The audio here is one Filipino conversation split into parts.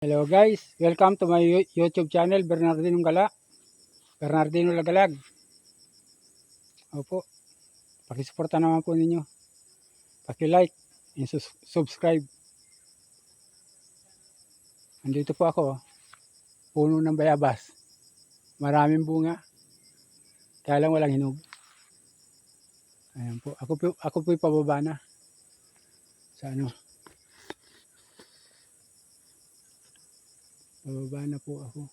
Hello guys, welcome to my YouTube channel, Bernardino Lagalag. Opo, pakisuporta naman po ninyo. Paki-like and subscribe. Andito po ako, puno ng bayabas. Maraming bunga, kaya lang walang hinog. Ayan po, ako po pababa na sa pababa na po ako.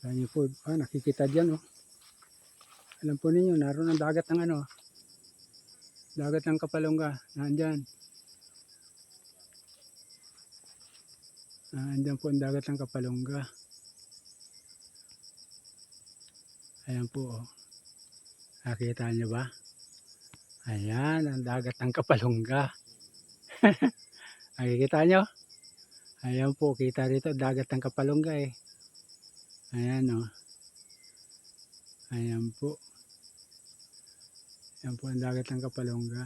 Ayan po, nakikita dyan Alam po ninyo, naroon ang dagat ng dagat ng Kapalongga, nandyan. Andyan po ang dagat ng Kapalongga. Ayan po, nakita nyo ba? Ayan, ang dagat ng Kapalongga. Nakikita nyo? Ayan po, kita rito, dagat ng Kapalongga Ayan Ayan po. Ayan po ang dagat ng Kapalongga.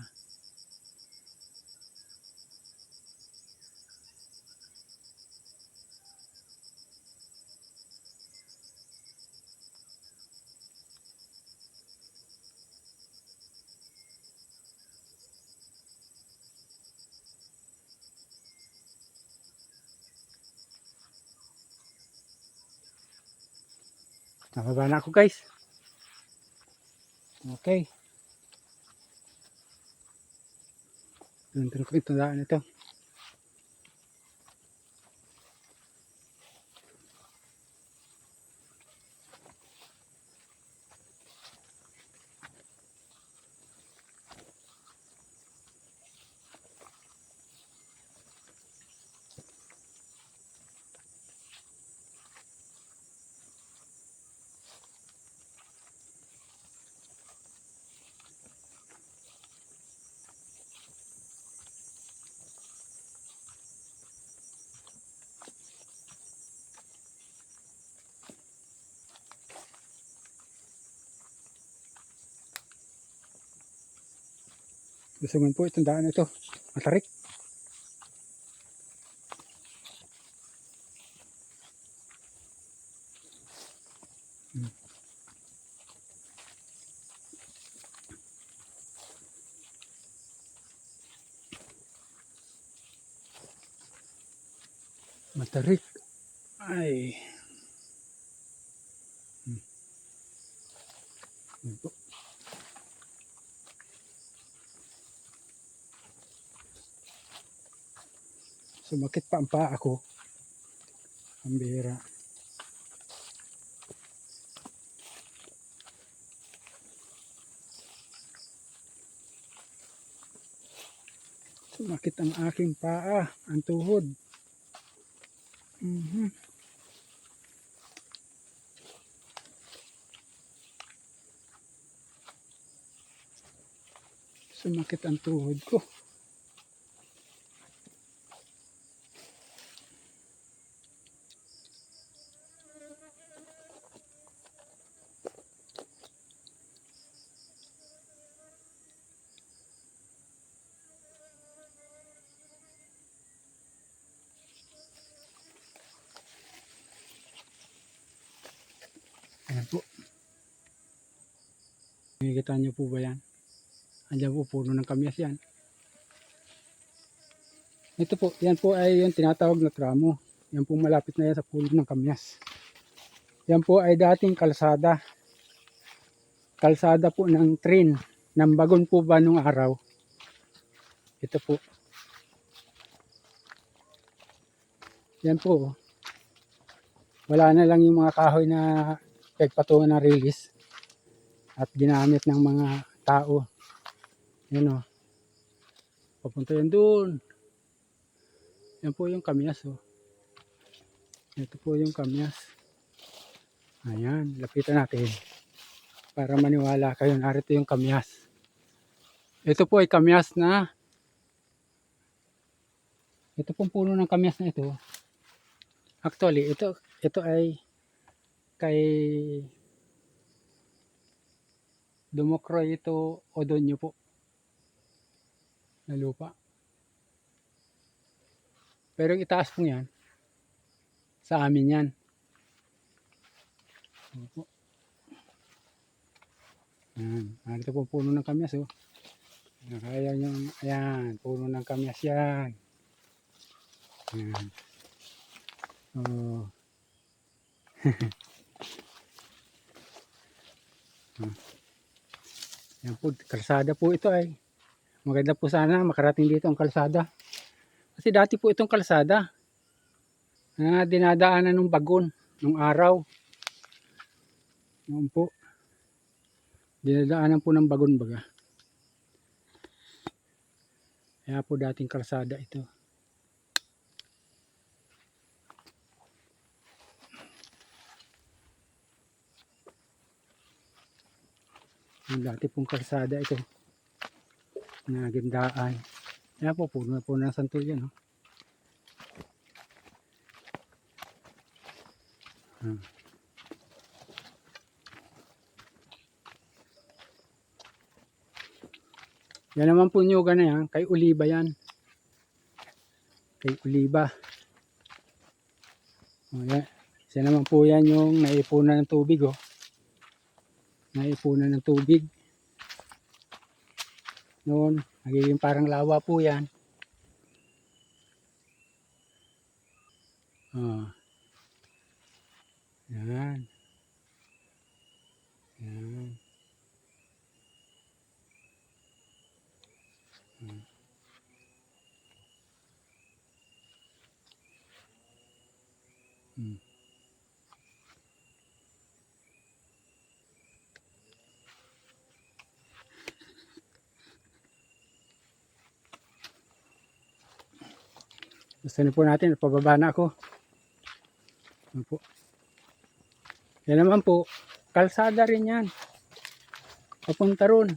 Nakababa na ako guys. Okay. Tuntan ko itong daan ito. Gusto mo po itong daan ito. Matarik. Matarik. Ay. Ayan po. Sumakit pa ang paa ko. Ang bihira. Sumakit ang aking paa, ang tuhod. Sumakit ang tuhod ko. Ayan po. Nakikita niyo po ba yan? Andiyan po, puno ng kamyas yan. Ito po, yan po ay yung tinatawag na tramo. Yan po malapit na yan sa puno ng kamyas. Yan po ay dating kalsada. Kalsada po ng train. Ng bagon po ba nung araw. Ito po. Yan po. Wala na lang yung mga kahoy na pagpatungan ng release. At ginamit ng mga tao. Yan papunta yan doon. Yan po yung kamyas Ito po yung kamyas. Ayan, lapitan natin. Para maniwala kayo, narito yung kamyas. Ito po ay kamyas na Ito pong puno ng kamyas na ito. Actually, ito ay kay Dumocroy ito Odonyo po na lupa. Pero yung itaas po yan, sa amin yan. Opo. Ayan. Ito po puno ng kamyas. Oh. Kaya yung, ayan, puno ng kamyas yan. Ayan. Oh. Yan po, kalsada po ito ay. Maganda po sana makarating dito ang kalsada. Kasi dati po itong kalsada na dinadaanan ng bagon nung araw. Noon po. Dinadaanan po ng bagon baga. Kaya po dating kalsada ito. Yung dati pong kalsada ito. Nagandaan. Kaya po puno na po ng santol yan. Oh. Yan naman po nyuga na yan. Kay Oliva yan. Kay Oliva. O yan. Isa naman po yan yung naipunan ng tubig. Oh. Naipunan ng tubig. Noon, nagiging parang lawa po yan. Oh. Yan. Yan. Gusto na po natin, pababa na ako. Yan po. Yan naman po, kalsada rin yan. Papunta ron.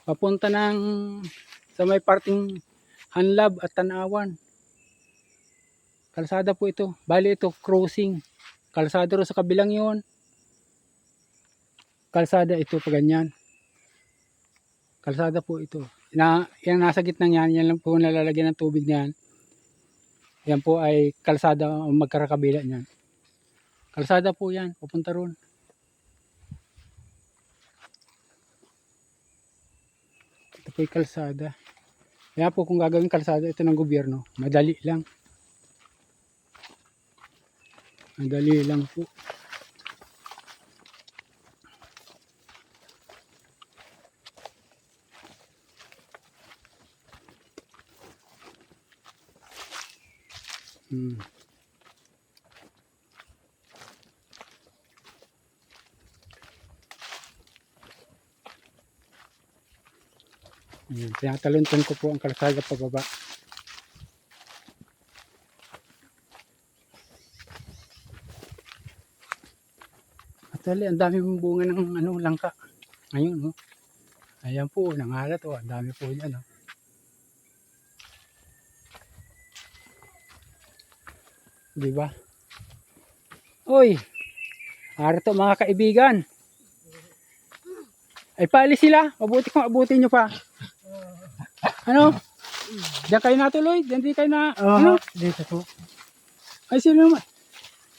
Papunta ng sa may parting Hanlab at Tanawan. Kalsada po ito. Bali ito, crossing. Kalsada ro sa kabilang yon. Kalsada ito pa ganyan. Kalsada po ito. Yan nasa gitna niyan, yan lang po nalalagyan ng tubig niyan. Yan po ay kalsada magkarakabila niyan. Kalsada po yan, pupunta ron. Ito po yung kalsada. Kaya po kung gagawin kalsada ito ng gobyerno, madali lang. Madali lang po. Ayan, tinataluntan ko po ang kalsada pababa. Actually, ang dami mong bunga ng langka. Ayun, oh. Ayan po, nangalat, oh. Ang dami po yan, oh. Diba? Uy! Arito mga kaibigan. Ay paalis sila. Mabuti kung abutin nyo pa. Ano? Diyan kayo natuloy? Diyan di kayo na... ano? Dito po. Ay sino naman?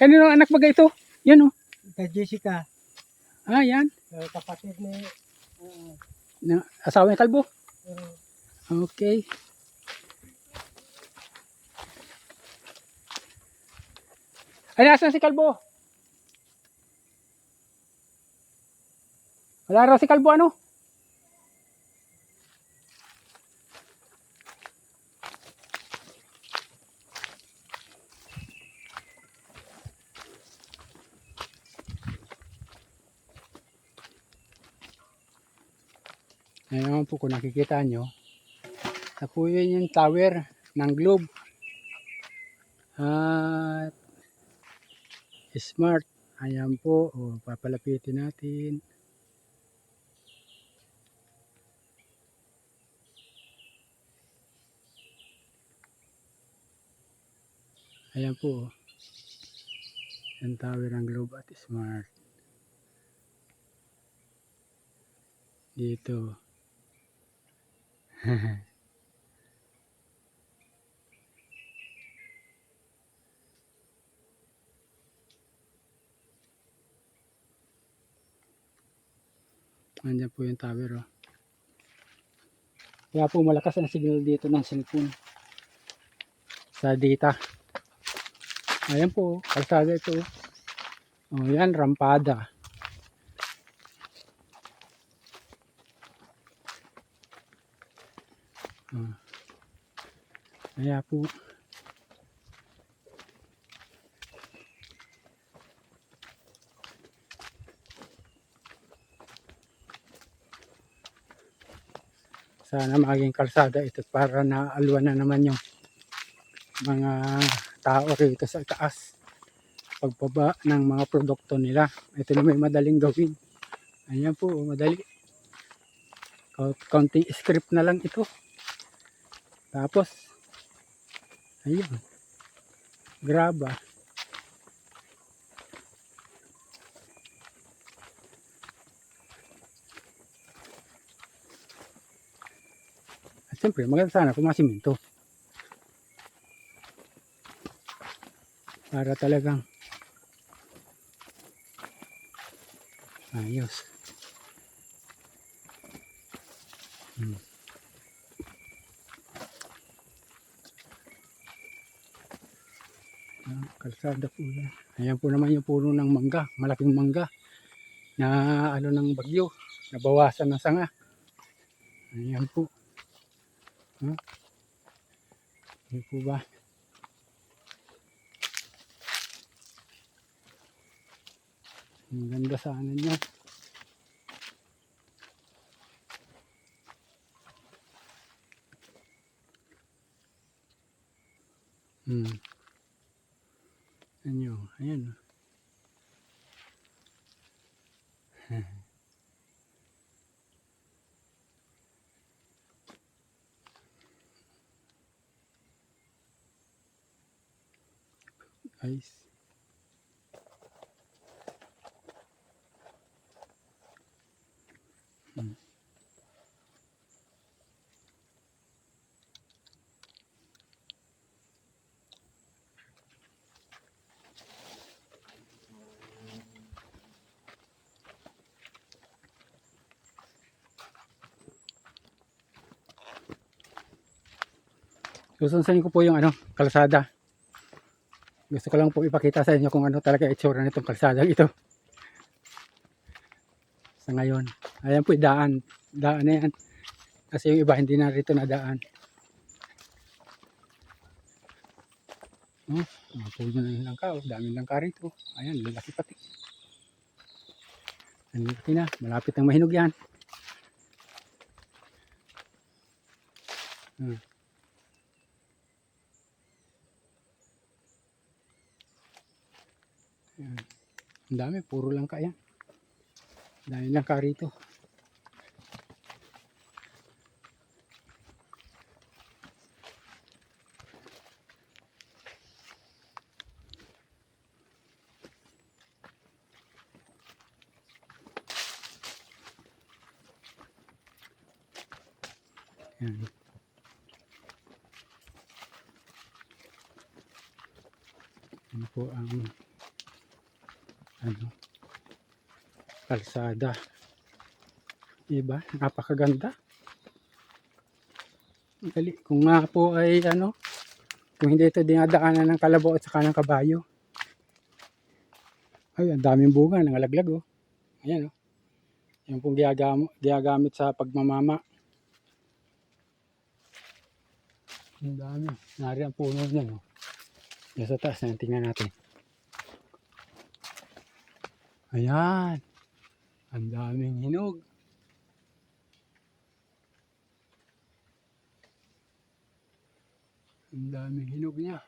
Kanino anak baga ito? Yan oh. Kay Jessica. Ah, yan. Kapatid ni... Asawa ni Kalbo? Okay. Ay, nasan si Kalbo? Wala raw si Kalbo ano? Ayan naman po kung nakikita nyo. Tapo yun yung tower ng Globe. At Smart. Ayan po. O, papalapitin natin. Ayan po. Yung tower ng Globe at Smart. Dito. Andyan po yung tower. Oh. Kaya po malakas ang signal dito ng cellphone. Sa data. Ayan po. Kalsada ito. Oh, yan. Rampada. Oh. Kaya po. Sana maging kalsada ito para naalwan na naman yung mga tao rito sa taas. Pagbaba ng mga produkto nila. Ito na may madaling gawin. Ayan po, madali. Counting script na lang ito. Tapos, ayun. Graba. At siyempre, maganda sana kung masiminto. Para talagang ayos. Kalsada po yan. Ayan po naman yung puno ng mangga. Malaking mangga. Na ano ng bagyo. Nabawasan ng sanga. Ayan po. Ayan po ba? Ang ganda sana niya. Ayan. Guys. Susunsan ko po yung kalsada. Gusto ko lang po ipakita sa inyo kung ano talaga itsura nitong kalsada ito. Sa ngayon. Ayan po daan. Daan na yan. Kasi yung iba hindi na rito na daan. Puno na yung langka. Daming langka rito. Ayan, lalaki pati. Lalaki na. Malapit ng mahinog yan. Ayan. Ang dami, puro langka yan. Dami langka rito. Ayan. Ano po ang kalsada. Diba? Napakaganda. Dali. Kung nga po ay kung hindi ito dinadaanan ng kalabaw at saka ng kabayo. Ay, ang daming bunga ng alaglag oh. Ayan oh. Yan pong giyagamit sa pagmamama. Ang dami. Nari ang puno niyan oh. Yan sa taas na, tingnan natin. Ayan. Ang daming hinog. Ang daming hinog niya.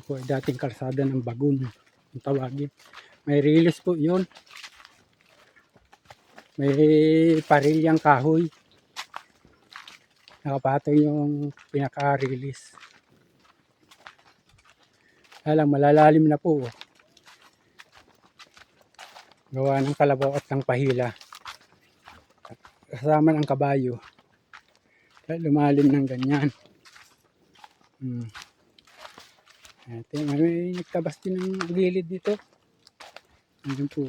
po ay dating kalsada ng Bagun. Ang tawagin. May release po yun. May parilyang kahoy. Nakapatong yung pinaka-release. Alam, malalalim na po. Gawa ng kalabaw at ng pahila. Kasama ng kabayo. Kaya lumalim ng ganyan. Ito, may nagtabas din ng gilid dito. Ayun po.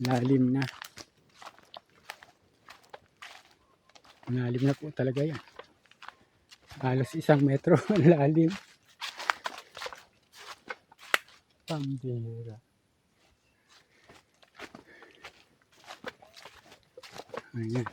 Lalim na. Lalim na po talaga yan. Halos 1 metro ang lalim. Pambira. Ayan.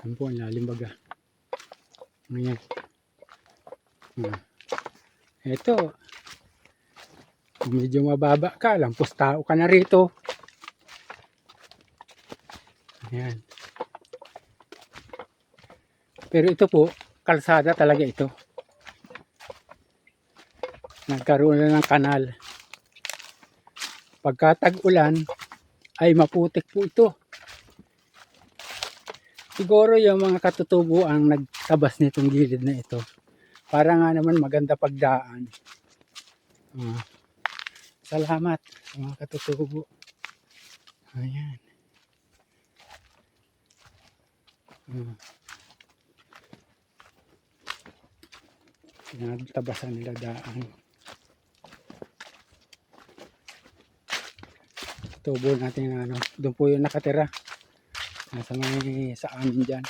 Yan po ang lalim baga. Ayan. Ito. Medyo mababa ka. Lampos tao ka na rito. Ayan. Pero ito po, kalsada talaga ito. Nagkaroon na ng kanal. Pagka tag-ulan, ay maputik po ito. Siguro yung mga katutubo ang nagtabas nitong gilid na ito. Para nga naman maganda pagdaan. Salamat sa mga katutubo. Ayan. Nagtabasan nila daan. Tubo natin ano. Doon po yung nakatira. Nasa may sa amin dyan.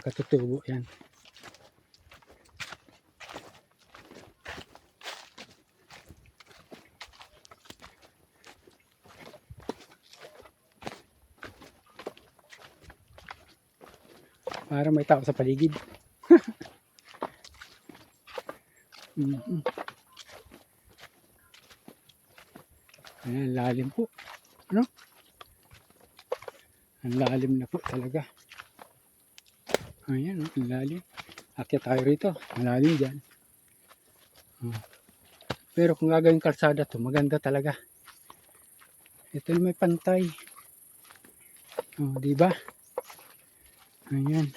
Katutubo yan. Para may tao sa paligid. Ayan, lalim po. Ano? Ang lalim na po talaga. Ayan, ang lalim. Akyat tayo rito. Ang lalim dyan. Pero kung gagawin kalsada to, maganda talaga. Ito na may pantay. Diba? Ayan.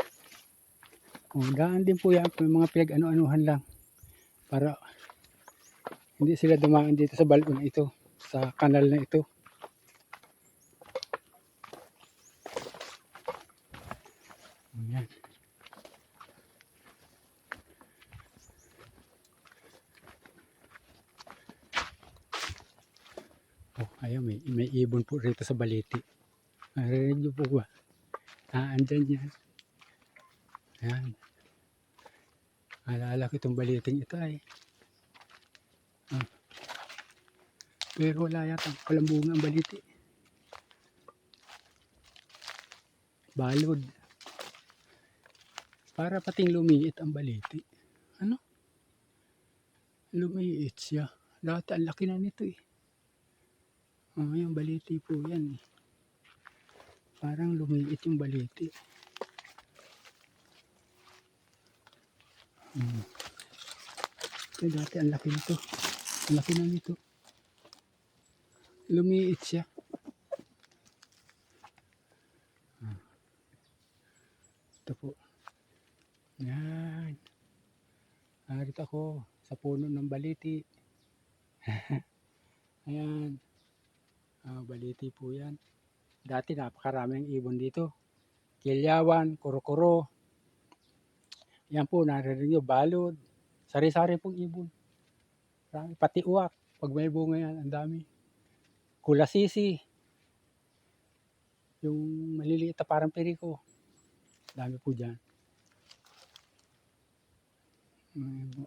Daan din po yan. May mga pinag-ano-anuhan lang. Para hindi sila dumaan dito sa balon na ito. Sa kanal na ito. Ayan. Ayaw, may ibon po rito sa baliti. Narinig niyo po ba? Andyan yan. Ayan. Alala ko itong baliting ito ay. Pero wala yata. Walang bunga ang baliti. Balod. Para pating lumiit ang baliti. Ano? Lumiit siya. Dati ang laki na nito eh. Yung baliti po yan eh. Parang lumiit yung baliti. Dati ang laki nito. Ang laki na nito. Lumiit siya. Ito po. Yan. Narito ako sa puno ng baliti. Ayan. Baliti po yan. Dati napakaraming ibon dito. Kilyawan, kuro-kuro. Yan po, narinig nyo, balod. Sari-sari pong ibon. Pati uwak. Pag may bunga yan, ang dami. Kulasisi. Yung maliliit na parang periko. Dami po dyan. Ayan po.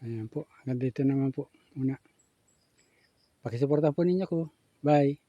Ayan po. Hanggang dito naman po. Una. Pakisuporta po ninyo ko. Bye.